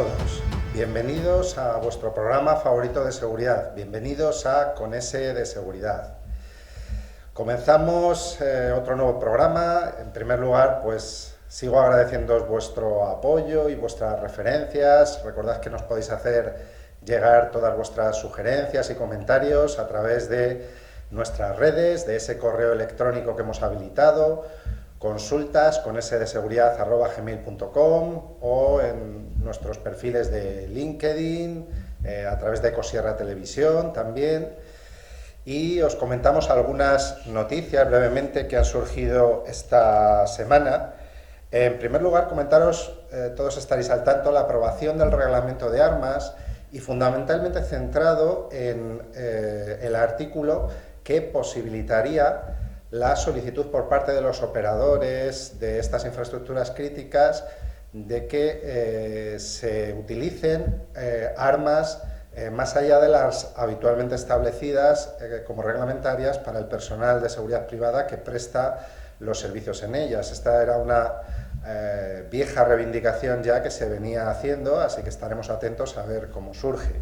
todos, bienvenidos a vuestro programa favorito de seguridad, bienvenidos a Con S de Seguridad. Comenzamos otro nuevo programa. En primer lugar, pues sigo agradeciéndoos vuestro apoyo y vuestras referencias. Recordad que nos podéis hacer llegar todas vuestras sugerencias y comentarios a través de nuestras redes, de ese correo electrónico que hemos habilitado, consultas con sdeseguridad@gmail.com o en nuestros perfiles de LinkedIn, a través de Ecosierra Televisión también. Y os comentamos algunas noticias brevemente que han surgido esta semana. En primer lugar, comentaros, todos estaréis al tanto, la aprobación del reglamento de armas y fundamentalmente centrado en el artículo que posibilitaría la solicitud por parte de los operadores de estas infraestructuras críticas de que se utilicen armas más allá de las habitualmente establecidas como reglamentarias para el personal de seguridad privada que presta los servicios en ellas. Esta era una vieja reivindicación ya que se venía haciendo, así que estaremos atentos a ver cómo surge.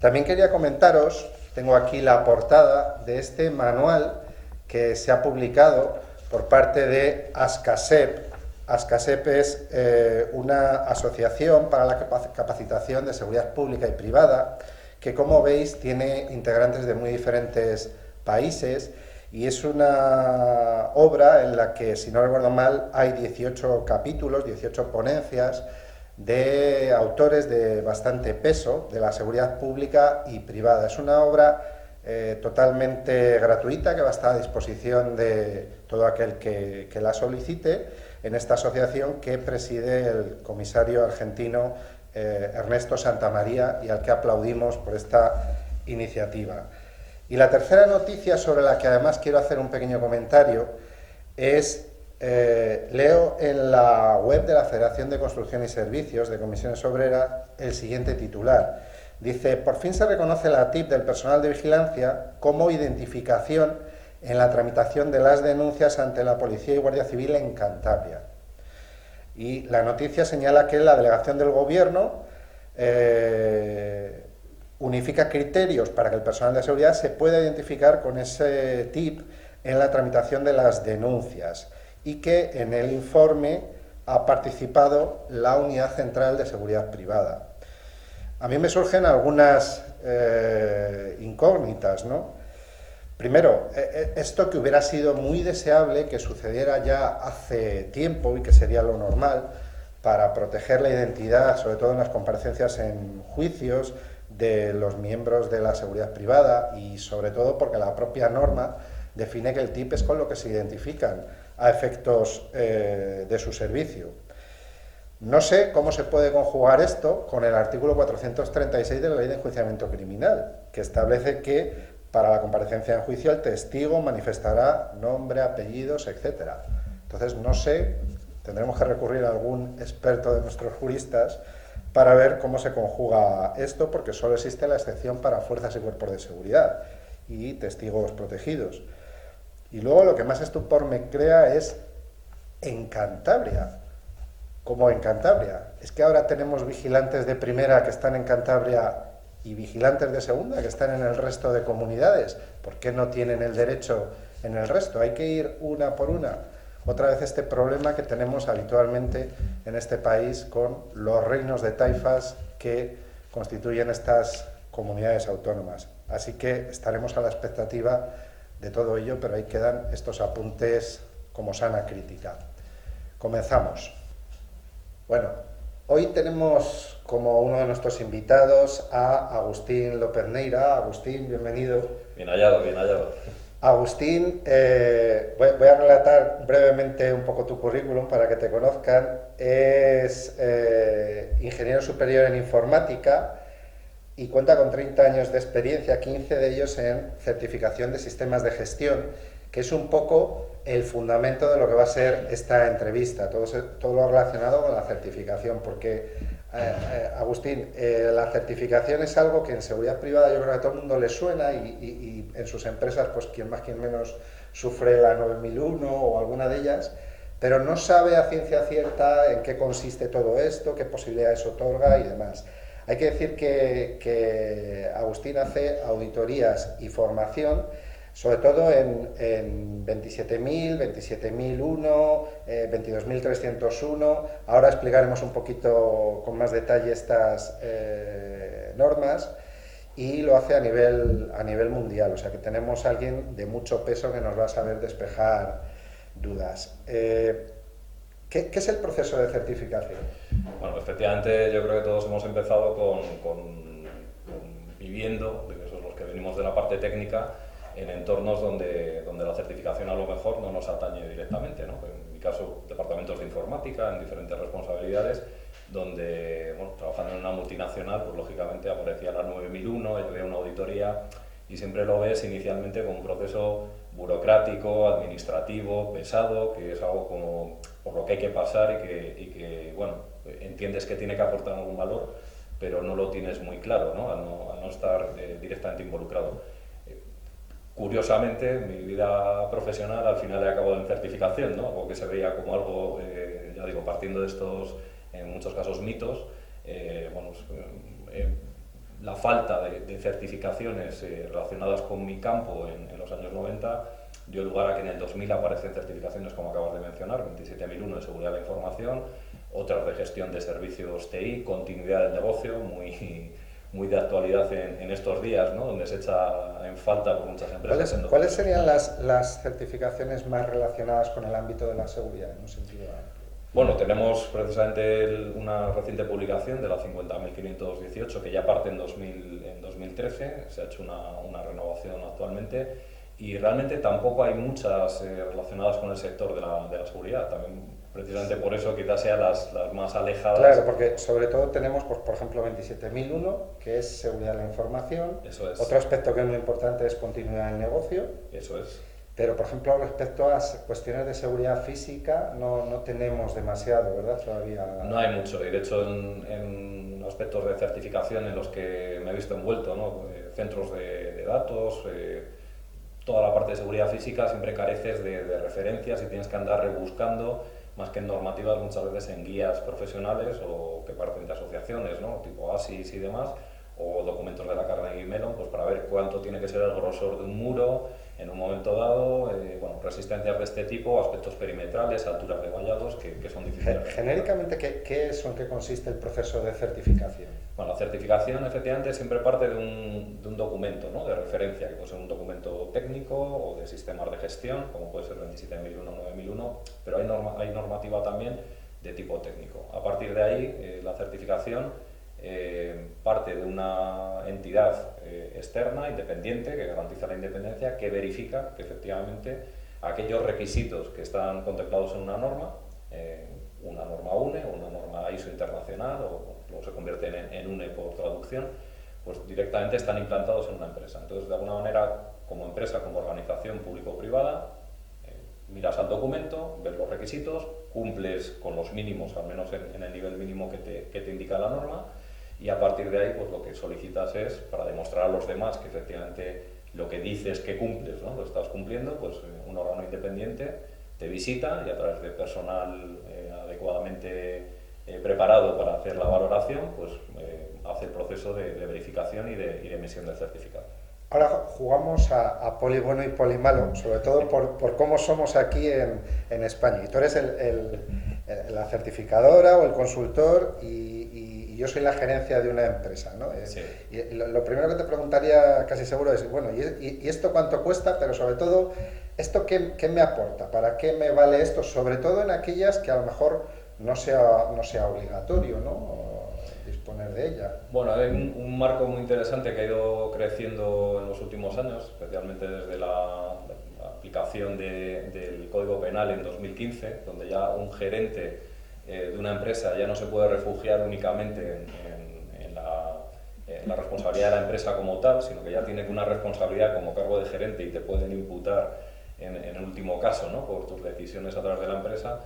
También quería comentaros, tengo aquí la portada de este manual que se ha publicado por parte de ASCASEP. ASCASEP es una asociación para la capacitación de seguridad pública y privada que, como veis, tiene integrantes de muy diferentes países y es una obra en la que, si no recuerdo mal, hay 18 capítulos, 18 ponencias de autores de bastante peso de la seguridad pública y privada. Es una obra totalmente gratuita que va a estar a disposición de todo aquel que la solicite en esta asociación que preside el comisario argentino Ernesto Santamaría y al que aplaudimos por esta iniciativa. Y la tercera noticia, sobre la que además quiero hacer un pequeño comentario, es, leo en la web de la Federación de Construcción y Servicios de Comisiones Obreras el siguiente titular. Dice: por fin se reconoce la TIP del personal de vigilancia como identificación en la tramitación de las denuncias ante la Policía y Guardia Civil en Cantabria. Y la noticia señala que la delegación del Gobierno unifica criterios para que el personal de seguridad se pueda identificar con ese TIP en la tramitación de las denuncias y que en el informe ha participado la Unidad Central de Seguridad Privada. A mí me surgen algunas incógnitas, ¿no? Primero, esto que hubiera sido muy deseable que sucediera ya hace tiempo y que sería lo normal para proteger la identidad, sobre todo en las comparecencias en juicios, de los miembros de la seguridad privada y sobre todo porque la propia norma define que el TIP es con lo que se identifican a efectos de su servicio. No sé cómo se puede conjugar esto con el artículo 436 de la Ley de Enjuiciamiento Criminal, que establece que para la comparecencia en juicio el testigo manifestará nombre, apellidos, etc. Entonces, no sé, tendremos que recurrir a algún experto de nuestros juristas para ver cómo se conjuga esto, porque solo existe la excepción para fuerzas y cuerpos de seguridad y testigos protegidos. Y luego lo que más estupor me crea es en Cantabria. ¿Cómo en Cantabria? Es que ahora tenemos vigilantes de primera que están en Cantabria y vigilantes de segunda que están en el resto de comunidades. ¿Por qué no tienen el derecho en el resto? Hay que ir una por una. Otra vez este problema que tenemos habitualmente en este país con los reinos de taifas que constituyen estas comunidades autónomas. Así que estaremos a la expectativa de todo ello, pero ahí quedan estos apuntes como sana crítica. Comenzamos. Bueno, hoy tenemos como uno de nuestros invitados a Agustín López Neira. Agustín, bienvenido. Bien hallado, bien hallado. Agustín, voy a relatar brevemente un poco tu currículum para que te conozcan. Es ingeniero superior en informática y cuenta con 30 años de experiencia, 15 de ellos en certificación de sistemas de gestión, que es un poco el fundamento de lo que va a ser esta entrevista, todo lo relacionado con la certificación, porque, Agustín, la certificación es algo que en seguridad privada yo creo que a todo el mundo le suena y en sus empresas, pues quien más, quien menos sufre la 9001 o alguna de ellas, pero no sabe a ciencia cierta en qué consiste todo esto, qué posibilidades otorga y demás. Hay que decir que Agustín hace auditorías y formación, sobre todo en 27.000, 27.001, 22.301. Ahora explicaremos un poquito con más detalle estas normas, y lo hace a nivel mundial, o sea que tenemos a alguien de mucho peso que nos va a saber despejar dudas. ¿Qué es el proceso de certificación? Bueno, efectivamente yo creo que todos hemos empezado viviendo, de esos los que venimos de la parte técnica, en entornos donde la certificación a lo mejor no nos atañe directamente, ¿no? En mi caso, departamentos de informática, en diferentes responsabilidades, donde, bueno, trabajando en una multinacional, pues lógicamente aparecía la 9001, yo veía una auditoría y siempre lo ves inicialmente como un proceso burocrático, administrativo, pesado, que es algo como por lo que hay que pasar y que bueno, entiendes que tiene que aportar algún valor, pero no lo tienes muy claro, ¿no? Al no estar directamente involucrado. Curiosamente, mi vida profesional al final he acabado en certificación, ¿no? Algo que se veía como algo, ya digo, partiendo de estos, en muchos casos, mitos. Bueno, la falta de certificaciones relacionadas con mi campo en los años 90 dio lugar a que en el 2000 aparecen certificaciones como acabas de mencionar, 27.001 de seguridad de la información, otras de gestión de servicios TI, continuidad del negocio, muy de actualidad en estos días, ¿no? Donde se echa en falta por muchas empresas. ¿Cuáles serían las certificaciones más relacionadas con el ámbito de la seguridad en un sentido amplio? Bueno, tenemos precisamente una reciente publicación de la 50.518 que ya parte en 2013, se ha hecho una renovación actualmente y realmente tampoco hay muchas relacionadas con el sector de la seguridad, también precisamente por eso quizás sean las más alejadas. Claro, porque sobre todo tenemos, pues, por ejemplo, 27.001, que es seguridad de la información. Eso es. Otro aspecto que es muy importante es continuidad del negocio. Eso es. Pero, por ejemplo, respecto a cuestiones de seguridad física, no tenemos demasiado, ¿verdad? Todavía. No hay mucho, y de hecho en aspectos de certificación en los que me he visto envuelto, ¿no? Centros de datos, toda la parte de seguridad física, siempre careces de referencias y tienes que andar rebuscando, más que en normativas, muchas veces en guías profesionales o que parten de asociaciones, ¿no? Tipo ASIS y demás, o documentos de la Carnegie Mellon, pues para ver cuánto tiene que ser el grosor de un muro en un momento dado, bueno, resistencias de este tipo, aspectos perimetrales, alturas de vallados que son difíciles. Genéricamente, ¿qué es o en qué consiste el proceso de certificación? Bueno, la certificación efectivamente siempre parte de un documento, ¿no? De referencia, que puede ser un documento técnico o de sistemas de gestión, como puede ser 27.001 o 9.001, pero hay normativa también de tipo técnico. A partir de ahí, la certificación parte de una entidad externa, independiente, que garantiza la independencia, que verifica que efectivamente aquellos requisitos que están contemplados en una norma UNE o una norma ISO internacional, o luego se convierten en UNE por traducción, pues directamente están implantados en una empresa. Entonces, de alguna manera, como empresa, como organización público-privada, miras al documento, ves los requisitos, cumples con los mínimos, al menos en el nivel mínimo que te indica la norma, y a partir de ahí, pues lo que solicitas es, para demostrar a los demás que efectivamente lo que dices que cumples, ¿no? Lo estás cumpliendo, pues un órgano independiente te visita y a través de personal adecuadamente preparado para hacer la valoración, pues hace el proceso de verificación y de emisión del certificado. Ahora jugamos a poli bueno y poli malo, sobre todo por cómo somos aquí en España. Y tú eres la certificadora o el consultor y yo soy la gerencia de una empresa, ¿no? Sí. Y lo primero que te preguntaría casi seguro es, bueno, ¿y esto cuánto cuesta? Pero sobre todo, ¿esto qué me aporta? ¿Para qué me vale esto? Sobre todo en aquellas que a lo mejor no sea obligatorio, ¿no? Disponer de ella. Bueno, hay un marco muy interesante que ha ido creciendo en los últimos años, especialmente desde la aplicación del Código Penal en 2015, donde ya un gerente de una empresa ya no se puede refugiar únicamente en la responsabilidad de la empresa como tal, sino que ya tiene una responsabilidad como cargo de gerente y te pueden imputar en el último caso, ¿no? Por tus decisiones a través de la empresa.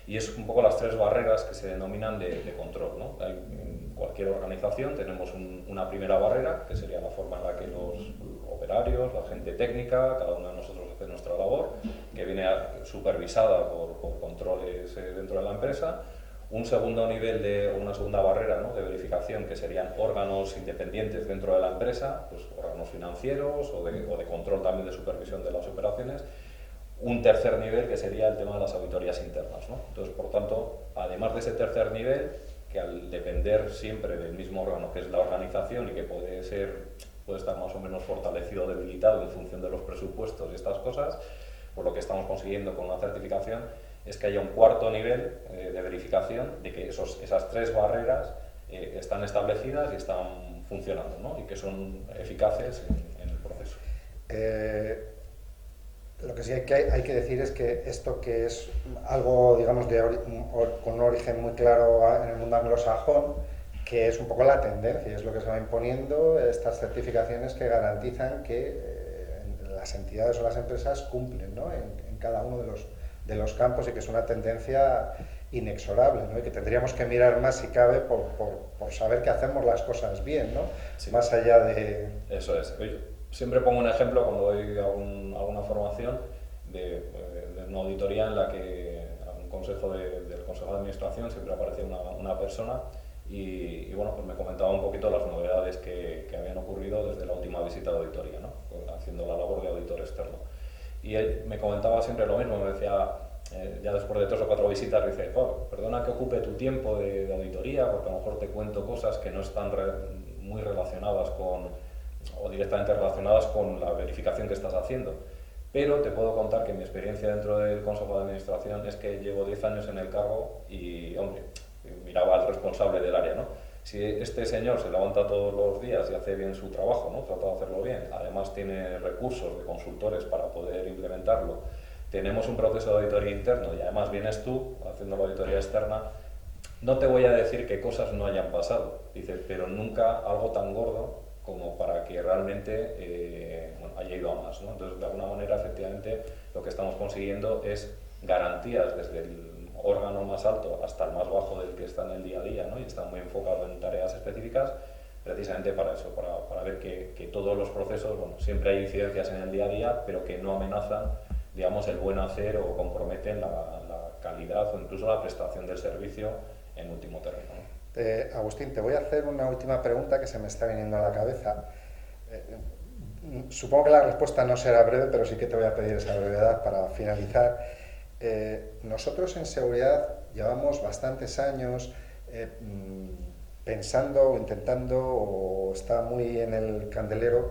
Y es un poco las tres barreras que se denominan de control, ¿no? En cualquier organización tenemos una primera barrera, que sería la forma en la que los operarios, la gente técnica, cada uno de nosotros de nuestra labor, que viene supervisada por controles dentro de la empresa. Un segundo nivel una segunda barrera, ¿no?, de verificación, que serían órganos independientes dentro de la empresa, pues órganos financieros o de control también de supervisión de las operaciones. Un tercer nivel, que sería el tema de las auditorías internas, ¿no? Entonces, por tanto, además de ese tercer nivel, que al depender siempre del mismo órgano que es la organización y que puede estar más o menos fortalecido o debilitado en función de los presupuestos y estas cosas, pues lo que estamos consiguiendo con la certificación es que haya un cuarto nivel de verificación de que esas tres barreras están establecidas y están funcionando, ¿no?, y que son eficaces en el proceso. Lo que sí hay que decir es que esto, que es algo, digamos, con un origen muy claro en el mundo anglosajón, que es un poco la tendencia, es lo que se va imponiendo, estas certificaciones que garantizan que las entidades o las empresas cumplen, ¿no?, en cada uno de los campos, y que es una tendencia inexorable, ¿no?, y que tendríamos que mirar más, si cabe, por saber que hacemos las cosas bien, ¿no? Sí. Más allá de... Eso es. Oye, siempre pongo un ejemplo cuando doy alguna formación de una auditoría en la que a un consejo del Consejo de Administración siempre aparecía una persona y bueno, pues me comentaba un poquito las novedades que habían ocurrido desde la última visita de auditoría, ¿no?, haciendo la labor de auditor externo. Y él me comentaba siempre lo mismo, me decía, ya después de 3 o 4 visitas, dice, perdona que ocupe tu tiempo de auditoría, porque a lo mejor te cuento cosas que no están muy relacionadas o directamente relacionadas con la verificación que estás haciendo. Pero te puedo contar que mi experiencia dentro del Consejo de Administración es que llevo 10 años en el cargo y, hombre, miraba al responsable del área, ¿no? Si este señor se levanta todos los días y hace bien su trabajo, ¿no?, trata de hacerlo bien, además tiene recursos de consultores para poder implementarlo, tenemos un proceso de auditoría interno y además vienes tú haciendo la auditoría externa, no te voy a decir que cosas no hayan pasado, dice, pero nunca algo tan gordo como para que realmente haya ido a más, ¿no? Entonces, de alguna manera, efectivamente, lo que estamos consiguiendo es garantías desde el órgano más alto hasta el más bajo del que está en el día a día, ¿no?, y está muy enfocado en tareas específicas, precisamente para eso, para ver que todos los procesos, bueno, siempre hay incidencias en el día a día, pero que no amenazan, digamos, el buen hacer o comprometen la calidad o incluso la prestación del servicio en último término, ¿no? Agustín, te voy a hacer una última pregunta que se me está viniendo a la cabeza. Supongo que la respuesta no será breve, pero sí que te voy a pedir esa brevedad para finalizar. Nosotros en seguridad llevamos bastantes años pensando o intentando, o está muy en el candelero,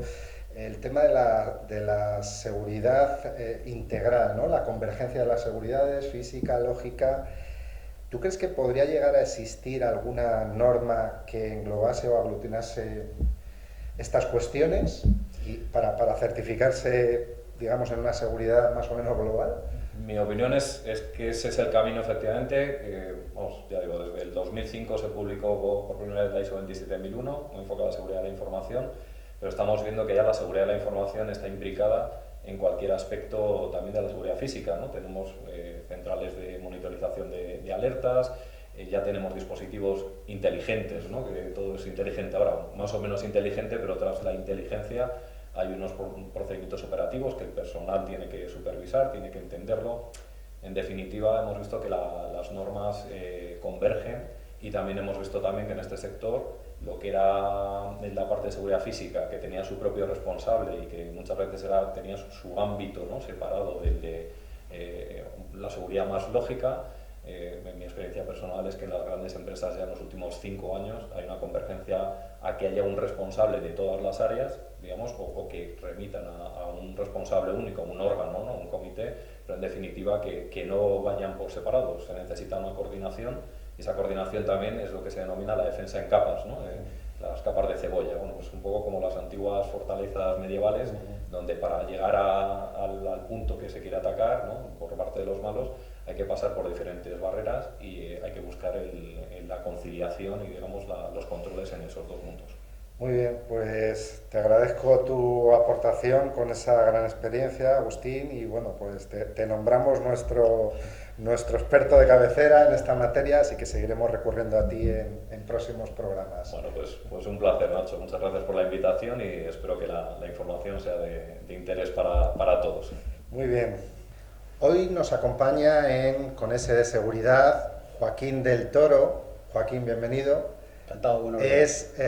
el tema de la seguridad integral, ¿no?, la convergencia de las seguridades, física, lógica. ¿Tú crees que podría llegar a existir alguna norma que englobase o aglutinase estas cuestiones para certificarse, digamos, en una seguridad más o menos global? Mi opinión es que ese es el camino, efectivamente. Vamos, ya digo, desde el 2005 se publicó por primera vez la ISO 27001, muy enfocada a la seguridad de la información, pero estamos viendo que ya la seguridad de la información está implicada en cualquier aspecto también de la seguridad física, ¿no? Tenemos centrales de monitorización de alertas, ya tenemos dispositivos inteligentes, ¿no?, que todo es inteligente ahora, más o menos inteligente, pero tras la inteligencia hay unos procedimientos operativos que el personal tiene que supervisar, tiene que entenderlo. En definitiva, hemos visto que las normas convergen y también hemos visto también que en este sector lo que era en la parte de seguridad física, que tenía su propio responsable y que muchas veces tenía su ámbito, ¿no?, separado del de la seguridad más lógica. Mi experiencia personal es que en las grandes empresas ya en los últimos 5 años hay una convergencia a que haya un responsable de todas las áreas, digamos, o que remitan a un responsable único, un órgano, ¿no?, un comité, pero en definitiva que no vayan por separados. Se necesita una coordinación y esa coordinación también es lo que se denomina la defensa en capas, ¿no? Las capas de cebolla, bueno, pues un poco como las antiguas fortalezas medievales, donde para llegar al punto que se quiere atacar, ¿no?, por parte de los malos, hay que pasar por diferentes barreras y hay que buscar la conciliación y, digamos, los controles en esos dos mundos. Muy bien, pues te agradezco tu aportación con esa gran experiencia, Agustín, y bueno, pues te nombramos nuestro experto de cabecera en esta materia, así que seguiremos recurriendo a ti en próximos programas. Bueno, pues un placer, Nacho. Muchas gracias por la invitación y espero que la información sea de interés para todos. Muy bien. Hoy nos acompaña con S de Seguridad Joaquín del Toro. Joaquín, bienvenido. Encantado, buenos días. Es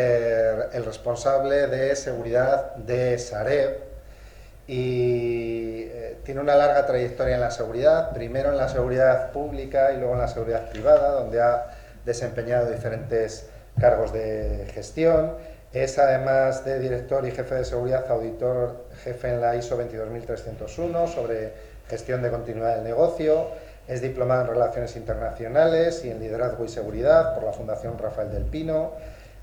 el responsable de seguridad de Sareb y tiene una larga trayectoria en la seguridad, primero en la seguridad pública y luego en la seguridad privada, donde ha desempeñado diferentes cargos de gestión. Es, además de director y jefe de seguridad, auditor jefe en la ISO 22301 sobre gestión de continuidad del negocio. Es diplomado en Relaciones Internacionales y en Liderazgo y Seguridad por la Fundación Rafael del Pino.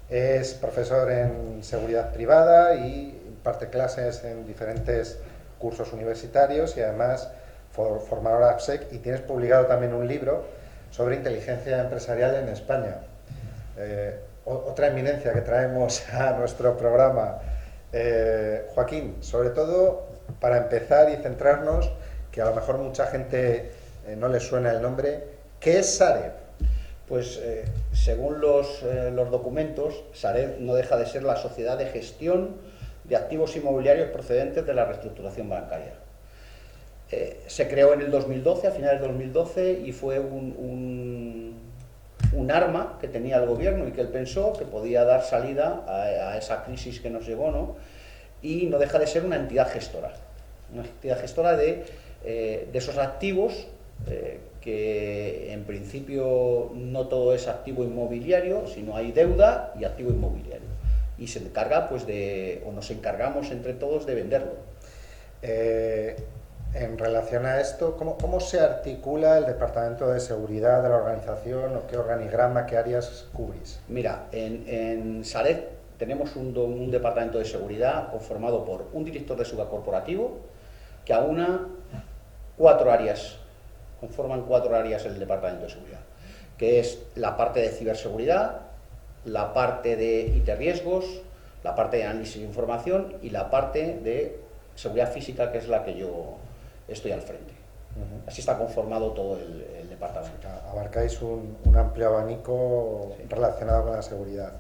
Es profesor en seguridad privada y imparte clases en diferentes cursos universitarios y además formador AppSec, y tienes publicado también un libro sobre inteligencia empresarial en España. Otra eminencia que traemos a nuestro programa. Joaquín, sobre todo para empezar y centrarnos, que a lo mejor mucha gente no les suena el nombre, ¿qué es Sareb? Pues según los documentos, Sareb no deja de ser la sociedad de gestión de activos inmobiliarios procedentes de la reestructuración bancaria. Se creó en el 2012, a finales de 2012, y fue un arma que tenía el gobierno y que él pensó que podía dar salida a esa crisis que nos llegó, ¿no? Y no deja de ser una entidad gestora de esos activos que en principio no todo es activo inmobiliario, sino hay deuda y activo inmobiliario. Y se encarga, pues, o nos encargamos entre todos de venderlo. En relación a esto, ¿cómo se articula el Departamento de Seguridad de la organización, o qué organigrama, qué áreas cubrís? Mira, en Sareb tenemos un departamento de seguridad conformado por un director de seguridad corporativo que aúna conforman cuatro áreas el departamento de seguridad, que es la parte de ciberseguridad, la parte de IT riesgos, la parte de análisis de información y la parte de seguridad física, que es la que yo estoy al frente. Así está conformado todo el departamento. Abarcáis un amplio abanico, sí, relacionado con la seguridad.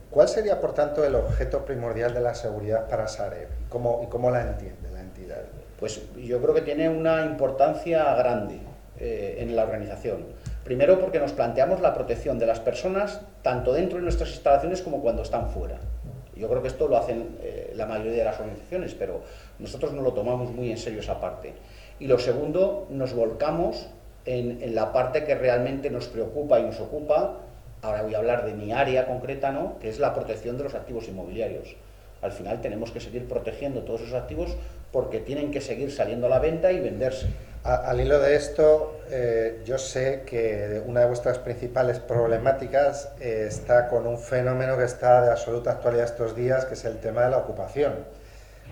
¿Cuál sería, por tanto, el objeto primordial de la seguridad para Sareb? ¿Y cómo la entiende la entidad? Pues yo creo que tiene una importancia grande en la organización. Primero, porque nos planteamos la protección de las personas tanto dentro de nuestras instalaciones como cuando están fuera. Yo creo que esto lo hacen la mayoría de las organizaciones, pero nosotros no lo tomamos muy en serio esa parte. Y lo segundo, nos volcamos en la parte que realmente nos preocupa y nos ocupa. Ahora voy a hablar de mi área concreta, ¿no?, que es la protección de los activos inmobiliarios. Al final tenemos que seguir protegiendo todos esos activos porque tienen que seguir saliendo a la venta y venderse. Al hilo de esto, yo sé que una de vuestras principales problemáticas está con un fenómeno que está de absoluta actualidad estos días, que es el tema de la ocupación.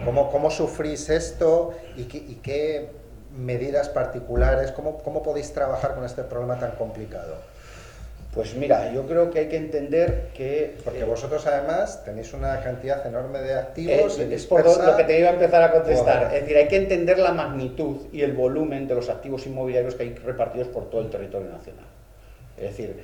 ¿Cómo sufrís esto y qué medidas particulares, cómo podéis trabajar con este problema tan complicado? Pues mira, yo creo que hay que entender que... Porque vosotros además tenéis una cantidad enorme de activos y es por lo que te iba a empezar a contestar. Es decir, hay que entender la magnitud y el volumen de los activos inmobiliarios que hay repartidos por todo el territorio nacional. Es decir,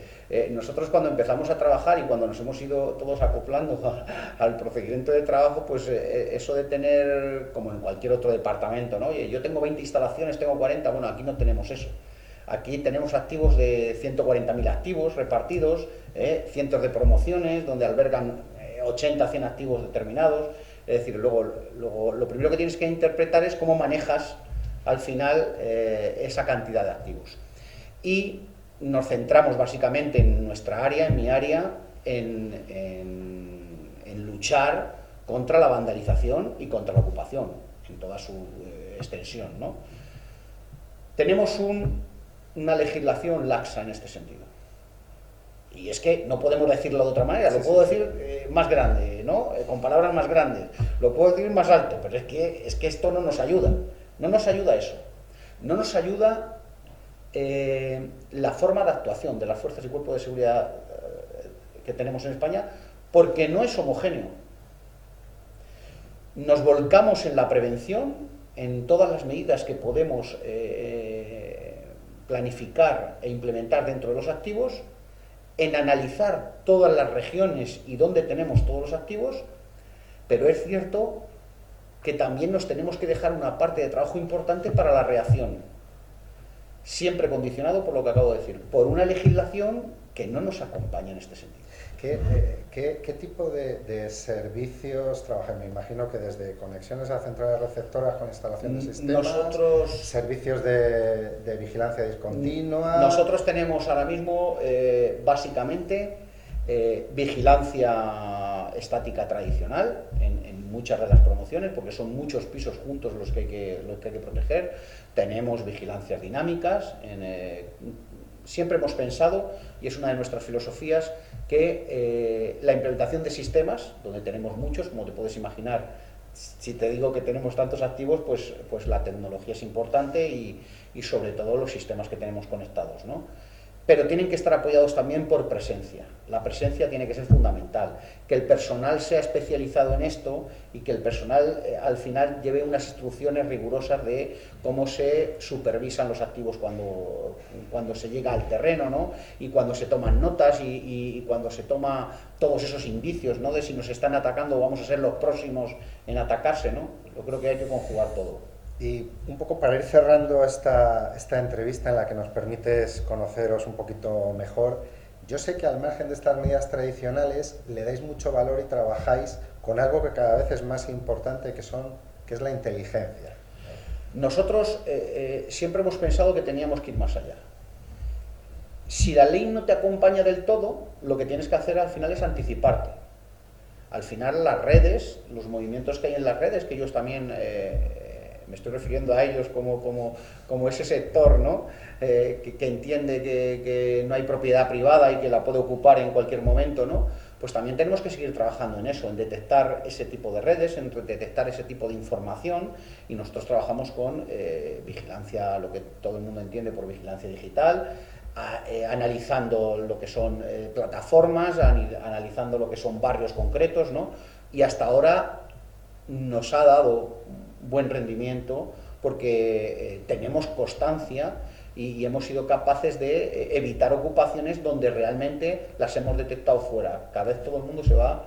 nosotros cuando empezamos a trabajar y cuando nos hemos ido todos acoplando al procedimiento de trabajo, pues eso de tener, como en cualquier otro departamento, ¿no? Oye, yo tengo 20 instalaciones, tengo 40, bueno, aquí no tenemos eso. Aquí tenemos activos de 140.000 activos repartidos, cientos de promociones donde albergan 80, 100 activos determinados. Es decir, luego lo primero que tienes que interpretar es cómo manejas al final esa cantidad de activos. Y nos centramos básicamente en nuestra área, en mi área, en luchar contra la vandalización y contra la ocupación en toda su extensión, ¿no? Tenemos una legislación laxa en este sentido. Y es que no podemos decirlo de otra manera, lo puedo decir más grande, ¿no? Con palabras más grandes, lo puedo decir más alto, pero es que esto no nos ayuda. No nos ayuda eso. No nos ayuda la forma de actuación de las fuerzas y cuerpos de seguridad que tenemos en España, porque no es homogéneo. Nos volcamos en la prevención, en todas las medidas que podemos planificar e implementar dentro de los activos, en analizar todas las regiones y dónde tenemos todos los activos, pero es cierto que también nos tenemos que dejar una parte de trabajo importante para la reacción, siempre condicionado por lo que acabo de decir, por una legislación que no nos acompaña en este sentido. ¿Qué tipo de servicios trabajan? Me imagino que desde conexiones a centrales receptoras con instalación de sistemas, servicios de vigilancia discontinua. Nosotros tenemos ahora mismo básicamente vigilancia estática tradicional en muchas de las promociones, porque son muchos pisos juntos los que hay que proteger. Tenemos vigilancias dinámicas. Siempre hemos pensado, y es una de nuestras filosofías, que la implementación de sistemas, donde tenemos muchos, como te puedes imaginar, si te digo que tenemos tantos activos, pues la tecnología es importante y sobre todo los sistemas que tenemos conectados, ¿no? Pero tienen que estar apoyados también por presencia. La presencia tiene que ser fundamental. Que el personal sea especializado en esto y que el personal al final lleve unas instrucciones rigurosas de cómo se supervisan los activos cuando se llega al terreno, ¿no? Y cuando se toman notas y cuando se toma todos esos indicios, ¿no? De si nos están atacando o vamos a ser los próximos en atacarse, ¿no? Yo creo que hay que conjugar todo. Y un poco para ir cerrando esta entrevista en la que nos permites conoceros un poquito mejor, yo sé que al margen de estas medidas tradicionales le dais mucho valor y trabajáis con algo que cada vez es más importante, que es la inteligencia. Nosotros siempre hemos pensado que teníamos que ir más allá. Si la ley no te acompaña del todo, lo que tienes que hacer al final es anticiparte. Al final las redes, los movimientos que hay en las redes, que ellos también... me estoy refiriendo a ellos como ese sector, ¿no? Que entiende que no hay propiedad privada y que la puede ocupar en cualquier momento, ¿no? Pues también tenemos que seguir trabajando en eso, en detectar ese tipo de redes, en detectar ese tipo de información, y nosotros trabajamos con vigilancia, lo que todo el mundo entiende por vigilancia digital, analizando lo que son plataformas, analizando lo que son barrios concretos, ¿no? Y hasta ahora nos ha dado buen rendimiento porque tenemos constancia y hemos sido capaces de evitar ocupaciones donde realmente las hemos detectado fuera. Cada vez todo el mundo se va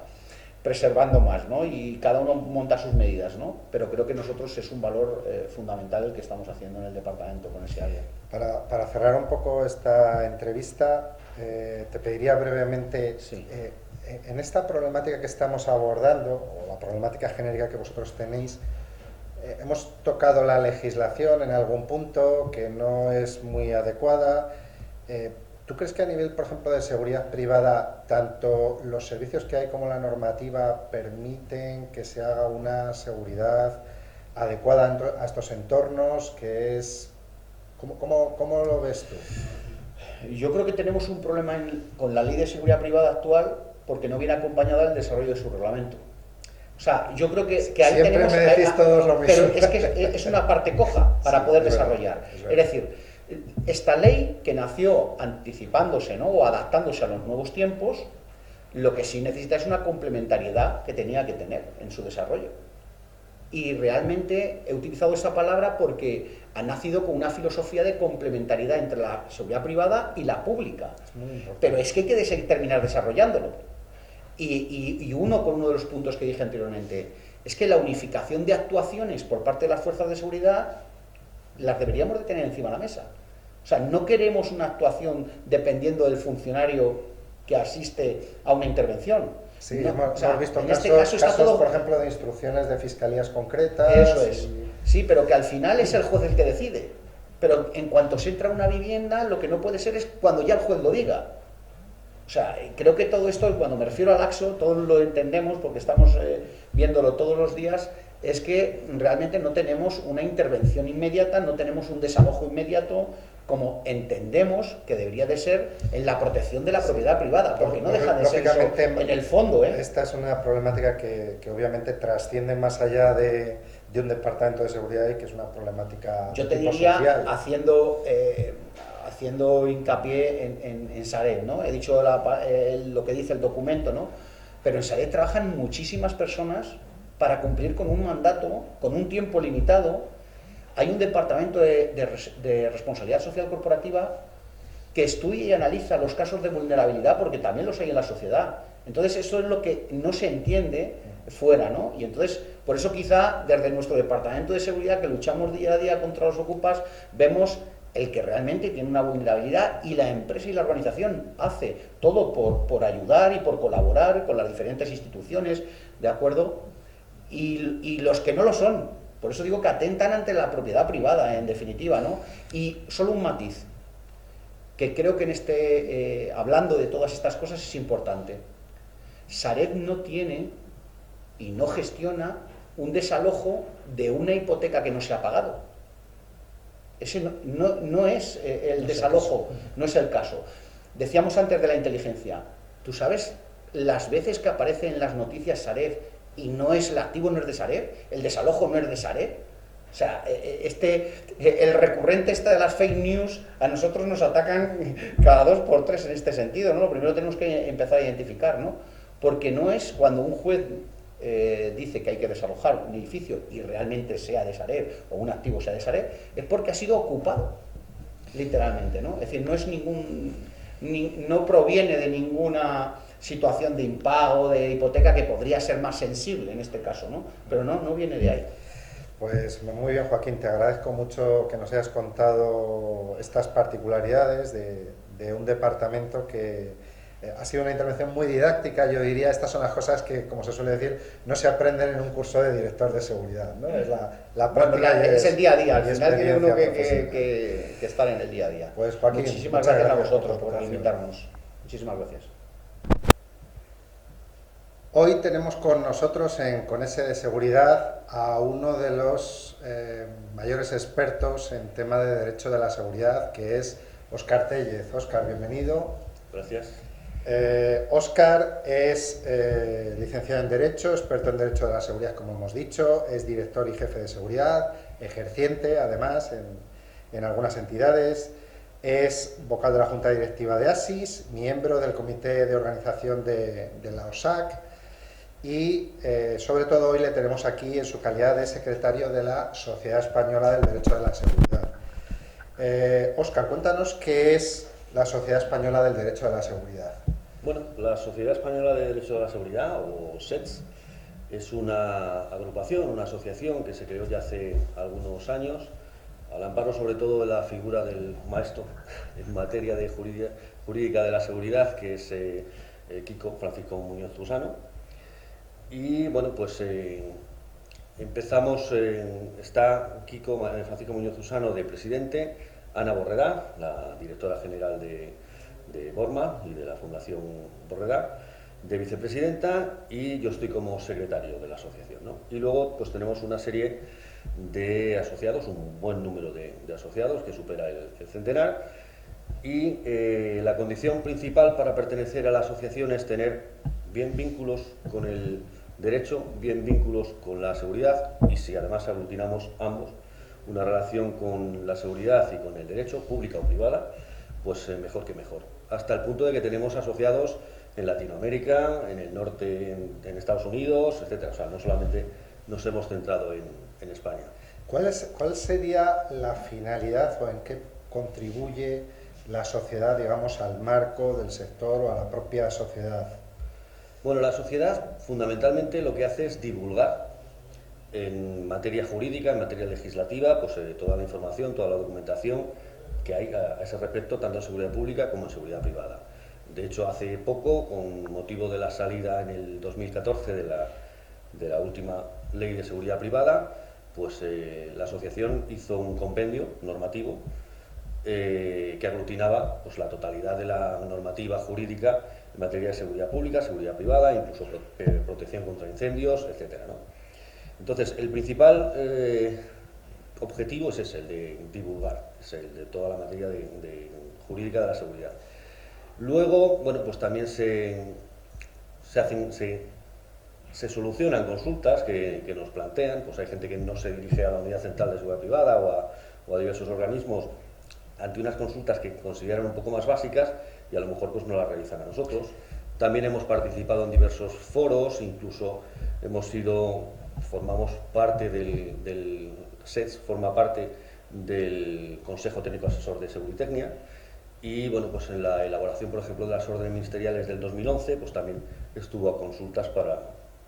preservando más, ¿no? Y cada uno monta sus medidas, ¿no? Pero creo que nosotros es un valor fundamental el que estamos haciendo en el departamento con ese área. Para cerrar un poco esta entrevista, te pediría brevemente, sí. En esta problemática que estamos abordando, o la problemática genérica que vosotros tenéis, hemos tocado la legislación en algún punto que no es muy adecuada. ¿Tú crees que a nivel, por ejemplo, de seguridad privada, tanto los servicios que hay como la normativa permiten que se haga una seguridad adecuada a estos entornos? ¿Cómo lo ves tú? Yo creo que tenemos un problema con la ley de seguridad privada actual porque no viene acompañada del desarrollo de su reglamento. O sea, yo creo que ahí siempre tenemos... me decís todos lo mismo. Pero es que es una parte coja para poder desarrollar. Es decir, esta ley que nació anticipándose, ¿no? O adaptándose a los nuevos tiempos, lo que sí necesita es una complementariedad que tenía que tener en su desarrollo. Y realmente he utilizado esa palabra porque ha nacido con una filosofía de complementariedad entre la seguridad privada y la pública. Pero es que hay que terminar desarrollándolo. Y uno de los puntos que dije anteriormente, es que la unificación de actuaciones por parte de las fuerzas de seguridad las deberíamos de tener encima de la mesa. O sea, no queremos una actuación dependiendo del funcionario que asiste a una intervención. Sí, no, hemos visto casos, por ejemplo, de instrucciones de fiscalías concretas. Eso es. Sí, pero que al final es el juez el que decide. Pero en cuanto se entra a una vivienda, lo que no puede ser es cuando ya el juez lo diga. O sea, creo que todo esto, cuando me refiero al laxo, todos lo entendemos porque estamos viéndolo todos los días, es que realmente no tenemos una intervención inmediata, no tenemos un desalojo inmediato, como entendemos que debería de ser en la protección de la propiedad privada, porque no deja de ser eso en el fondo. Esta es una problemática que obviamente trasciende más allá de un departamento de seguridad y que es una problemática yo te diría, social. Haciendo hincapié en Sareb, ¿no? He dicho lo que dice el documento, ¿no? Pero en Sareb trabajan muchísimas personas para cumplir con un mandato, con un tiempo limitado. Hay un departamento de responsabilidad social corporativa que estudia y analiza los casos de vulnerabilidad, porque también los hay en la sociedad. Entonces eso es lo que no se entiende fuera, ¿no? Y entonces, por eso quizá desde nuestro departamento de seguridad, que luchamos día a día contra los ocupas, vemos el que realmente tiene una vulnerabilidad, y la empresa y la organización hace todo por ayudar y por colaborar con las diferentes instituciones, ¿de acuerdo? Y los que no lo son, por eso digo que atentan ante la propiedad privada, en definitiva, ¿no? Y solo un matiz, que creo que hablando de todas estas cosas es importante. Sareb no tiene y no gestiona un desalojo de una hipoteca que no se ha pagado. Ese no es el desalojo, no es el caso. Decíamos antes de la inteligencia. ¿Tú sabes las veces que aparece en las noticias Sareb y no es el activo, no es de Sareb? ¿El desalojo no es de Sareb? O sea, el recurrente de las fake news, a nosotros nos atacan cada 2 por 3 en este sentido, ¿no? Lo primero tenemos que empezar a identificar, ¿no? Porque no es cuando un juez dice que hay que desalojar un edificio y realmente sea de Sareb o un activo sea de Sareb, es porque ha sido ocupado, literalmente, ¿no? Es decir, no es no proviene de ninguna situación de impago, de hipoteca, que podría ser más sensible en este caso, ¿no? Pero no viene de ahí. Pues muy bien, Joaquín, te agradezco mucho que nos hayas contado estas particularidades de un departamento que ha sido una intervención muy didáctica. Yo diría, estas son las cosas que, como se suele decir, no se aprenden en un curso de director de seguridad, ¿no? Es la práctica. Bueno, es el día a día, al final tiene uno que estar en el día a día. Pues, Joaquín, muchísimas gracias a vosotros por invitarnos. Muchísimas gracias. Hoy tenemos con nosotros en Conese de Seguridad a uno de los mayores expertos en tema de derecho de la seguridad, que es Óscar Tellez. Óscar, bienvenido. Gracias. Óscar es licenciado en Derecho, experto en Derecho de la Seguridad, como hemos dicho, es director y jefe de seguridad, ejerciente además en algunas entidades, es vocal de la Junta Directiva de ASIS, miembro del Comité de Organización de la OSAC y sobre todo hoy le tenemos aquí en su calidad de secretario de la Sociedad Española del Derecho de la Seguridad. Óscar, cuéntanos qué es la Sociedad Española del Derecho de la Seguridad. Bueno, la Sociedad Española de Derecho de la Seguridad, o SEDS, es una agrupación, una asociación que se creó ya hace algunos años, al amparo sobre todo de la figura del maestro en materia de jurídica de la seguridad, que es Francisco Muñoz Usano. Y bueno, pues empezamos, está Francisco Muñoz Usano de presidente, Ana Borredá, la directora general de Borma y de la Fundación Borredá, de vicepresidenta, y yo estoy como secretario de la asociación, ¿no? Y luego pues tenemos una serie de asociados, un buen número de asociados que supera el centenar, y la condición principal para pertenecer a la asociación es tener bien vínculos con el derecho, bien vínculos con la seguridad, y si además aglutinamos ambos, una relación con la seguridad y con el derecho, pública o privada, pues mejor que mejor. Hasta el punto de que tenemos asociados en Latinoamérica, en el norte, en Estados Unidos, etcétera. O sea, no solamente nos hemos centrado en España. ¿Cuál sería la finalidad o en qué contribuye la sociedad, digamos, al marco del sector o a la propia sociedad? Bueno, la sociedad fundamentalmente lo que hace es divulgar en materia jurídica, en materia legislativa, pues toda la información, toda la documentación que hay a ese respecto, tanto en seguridad pública como en seguridad privada. De hecho, hace poco, con motivo de la salida en el 2014 de la última ley de seguridad privada, pues la asociación hizo un compendio normativo que aglutinaba pues, la totalidad de la normativa jurídica en materia de seguridad pública, seguridad privada, incluso protección contra incendios, etcétera, ¿no? Entonces, el principal objetivo es ese, el de divulgar, es el de toda la materia de jurídica de la seguridad. Luego, bueno, pues también se solucionan consultas que nos plantean, pues hay gente que no se dirige a la Unidad Central de Seguridad Privada o a diversos organismos ante unas consultas que consideran un poco más básicas y a lo mejor pues no las realizan a nosotros. También hemos participado en diversos foros, incluso formamos parte del SEDS, forma parte del Consejo Técnico Asesor de Seguritecnia, Y bueno, pues en la elaboración, por ejemplo, de las órdenes ministeriales del 2011, pues también estuvo a consultas para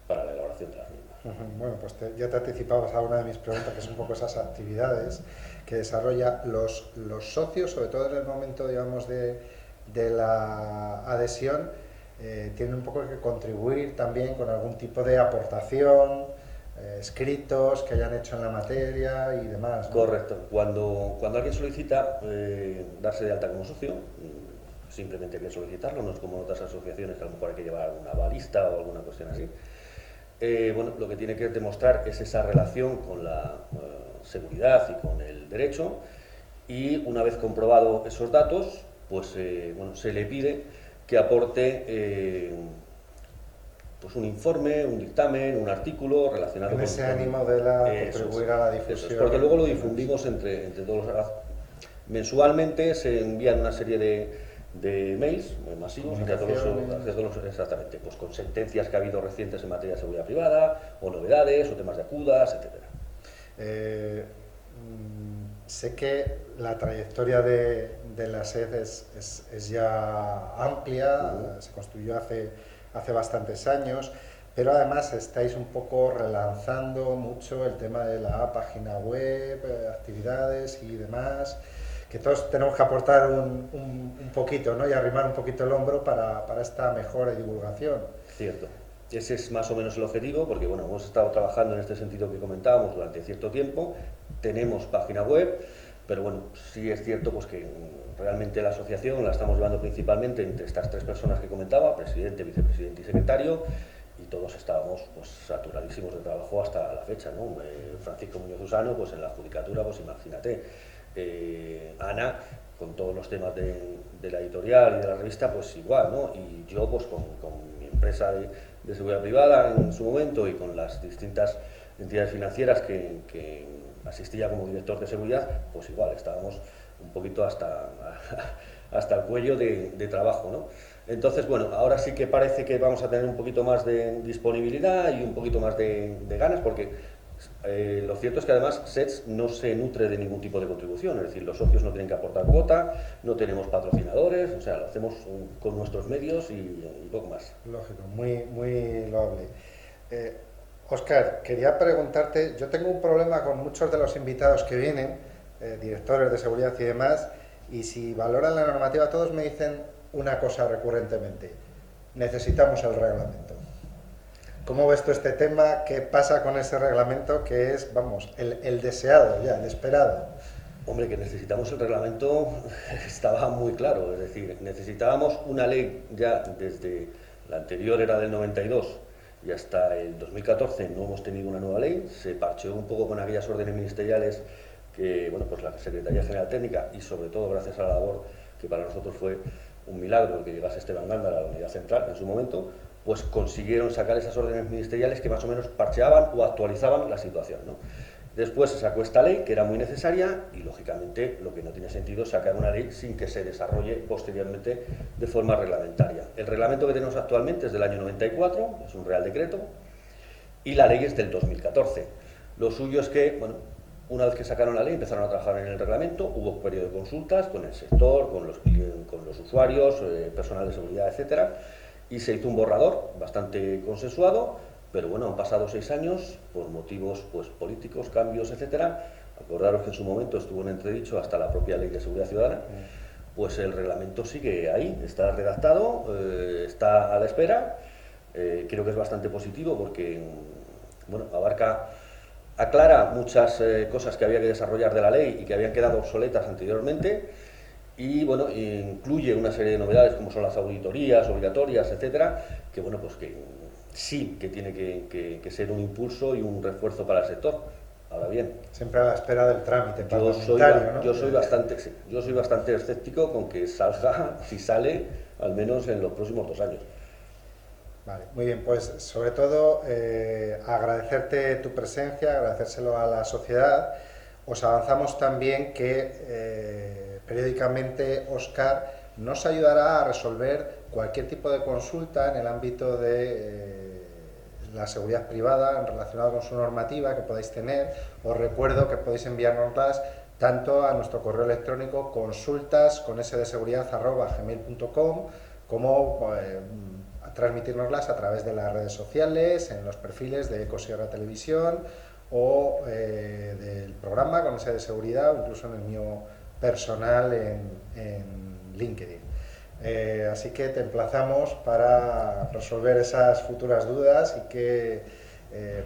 la elaboración de las mismas. Bueno, pues ya te anticipabas a una de mis preguntas, que es un poco esas actividades que desarrolla los socios, sobre todo en el momento, digamos, de la adhesión, tienen un poco que contribuir también con algún tipo de aportación, escritos que hayan hecho en la materia y demás, ¿no? Correcto. Cuando alguien solicita darse de alta como socio, simplemente hay que solicitarlo, no es como otras asociaciones que a lo mejor hay que llevar alguna balista o alguna cuestión así. Bueno, lo que tiene que demostrar es esa relación con la seguridad y con el derecho, y una vez comprobado esos datos, pues bueno, se le pide que aporte pues un informe, un dictamen, un artículo relacionado con ese ánimo de contribuir a la difusión. Porque luego lo difundimos entre todos los... Mensualmente se envían una serie de mails masivos hacia todos, exactamente, pues con sentencias que ha habido recientes en materia de seguridad privada, o novedades, o temas de acudas, etc. Sé que la trayectoria de la SED es ya amplia, se construyó hace bastantes años, pero además estáis un poco relanzando mucho el tema de la página web, actividades y demás, que todos tenemos que aportar un poquito, ¿no? Y arrimar un poquito el hombro para esta mejora y divulgación. Cierto. Ese es más o menos el objetivo, porque bueno, hemos estado trabajando en este sentido que comentábamos durante cierto tiempo. Tenemos página web, pero bueno, sí es cierto pues que realmente la asociación la estamos llevando principalmente entre estas tres personas que comentaba, presidente, vicepresidente y secretario, y todos estábamos pues saturadísimos de trabajo hasta la fecha, ¿no? Francisco Muñoz Usano, pues en la judicatura, pues imagínate, Ana, con todos los temas de la editorial y de la revista, pues igual, ¿no? Y yo pues con mi empresa de seguridad privada en su momento, y con las distintas entidades financieras que asistía como director de seguridad, pues igual, estábamos un poquito hasta el cuello de trabajo, ¿no? Entonces, bueno, ahora sí que parece que vamos a tener un poquito más de disponibilidad y un poquito más de ganas, porque lo cierto es que además SEDS no se nutre de ningún tipo de contribución, es decir, los socios no tienen que aportar cuota, no tenemos patrocinadores, o sea, lo hacemos con nuestros medios y poco más. Lógico, muy, muy loable. Óscar, quería preguntarte, yo tengo un problema con muchos de los invitados que vienen, directores de seguridad y demás, y si valoran la normativa, todos me dicen una cosa recurrentemente: necesitamos el reglamento. ¿Cómo ves tú este tema? ¿Qué pasa con ese reglamento que es, vamos, el deseado ya, el esperado? Hombre, que necesitamos el reglamento estaba muy claro, es decir, necesitábamos una ley ya desde la anterior, era del 92, y hasta el 2014 no hemos tenido una nueva ley. Se parcheó un poco con aquellas órdenes ministeriales que, bueno, pues la Secretaría General Técnica, y sobre todo gracias a la labor que para nosotros fue un milagro que llegase Esteban Gándara a la unidad central en su momento, pues consiguieron sacar esas órdenes ministeriales que más o menos parcheaban o actualizaban la situación, ¿no? Después se sacó esta ley, que era muy necesaria, y lógicamente lo que no tiene sentido es sacar una ley sin que se desarrolle posteriormente de forma reglamentaria. El reglamento que tenemos actualmente es del año 94, es un real decreto, y la ley es del 2014. Lo suyo es que, bueno, una vez que sacaron la ley, empezaron a trabajar en el reglamento, hubo un periodo de consultas con el sector, con los usuarios, personal de seguridad, etcétera, y se hizo un borrador bastante consensuado, pero bueno, han pasado 6 años por motivos pues políticos, cambios, etcétera. Acordaros que en su momento estuvo en entredicho hasta la propia Ley de Seguridad Ciudadana. Pues el reglamento sigue ahí, está redactado, está a la espera. Creo que es bastante positivo porque, bueno, aclara muchas cosas que había que desarrollar de la ley y que habían quedado obsoletas anteriormente. Y bueno, incluye una serie de novedades como son las auditorías obligatorias, etcétera, que bueno, pues que sí que tiene que ser un impulso y un refuerzo para el sector. Ahora bien, siempre a la espera del trámite parlamentario, ¿no? Yo soy bastante escéptico con que salga, si sale, al menos en los próximos 2 años. Vale, muy bien, pues sobre todo agradecerte tu presencia, agradecérselo a la sociedad. Os avanzamos también que periódicamente Óscar nos ayudará a resolver cualquier tipo de consulta en el ámbito de la seguridad privada relacionada con su normativa que podáis tener. Os recuerdo que podéis enviárnoslas tanto a nuestro correo electrónico consultas@gmail.com como a transmitirnoslas a través de las redes sociales, en los perfiles de Ecosierra Televisión o del programa con ese de seguridad, o incluso en el mío personal en LinkedIn. Así que te emplazamos para resolver esas futuras dudas y que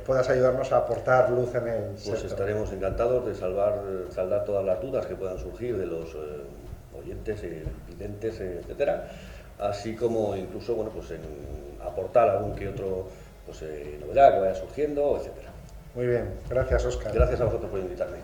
puedas ayudarnos a aportar luz en el sector. Pues estaremos encantados de saldar todas las dudas que puedan surgir de los oyentes, videntes, etcétera, así como incluso pues en aportar algún que otro novedad que vaya surgiendo, etcétera. Muy bien, gracias, Óscar. Gracias a vosotros por invitarme.